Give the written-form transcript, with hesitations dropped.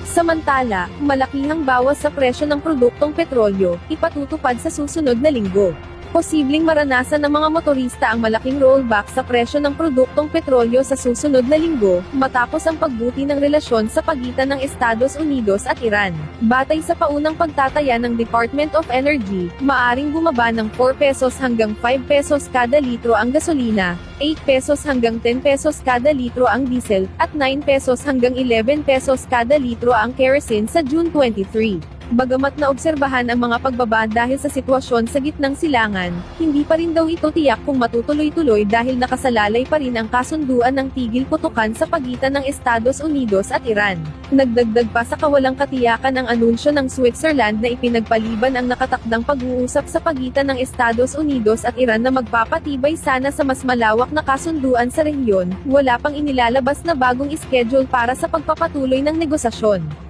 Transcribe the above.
Samantala, malakihang bawas sa presyo ng produktong petrolyo, ipatutupad sa susunod na linggo. Posibleng maranasan ng mga motorista ang malaking rollback sa presyo ng produktong petrolyo sa susunod na linggo, matapos ang pagbuti ng relasyon sa pagitan ng Estados Unidos at Iran. Batay sa paunang pagtataya ng Department of Energy, maaring bumaba ng 4 pesos hanggang 5 pesos kada litro ang gasolina, 8 pesos hanggang 10 pesos kada litro ang diesel, at 9 pesos hanggang 11 pesos kada litro ang kerosene sa June 23. Bagamat naobserbahan ang mga pagbaba dahil sa sitwasyon sa gitnang silangan, hindi pa rin daw ito tiyak kung matutuloy-tuloy dahil nakasalalay pa rin ang kasunduan ng tigil putukan sa pagitan ng Estados Unidos at Iran. Nagdagdag pa sa kawalang katiyakan ang anunsyo ng Switzerland na ipinagpaliban ang nakatakdang pag-uusap sa pagitan ng Estados Unidos at Iran na magpapatibay sana sa mas malawak na kasunduan sa rehiyon. Wala pang inilalabas na bagong schedule para sa pagpapatuloy ng negosasyon.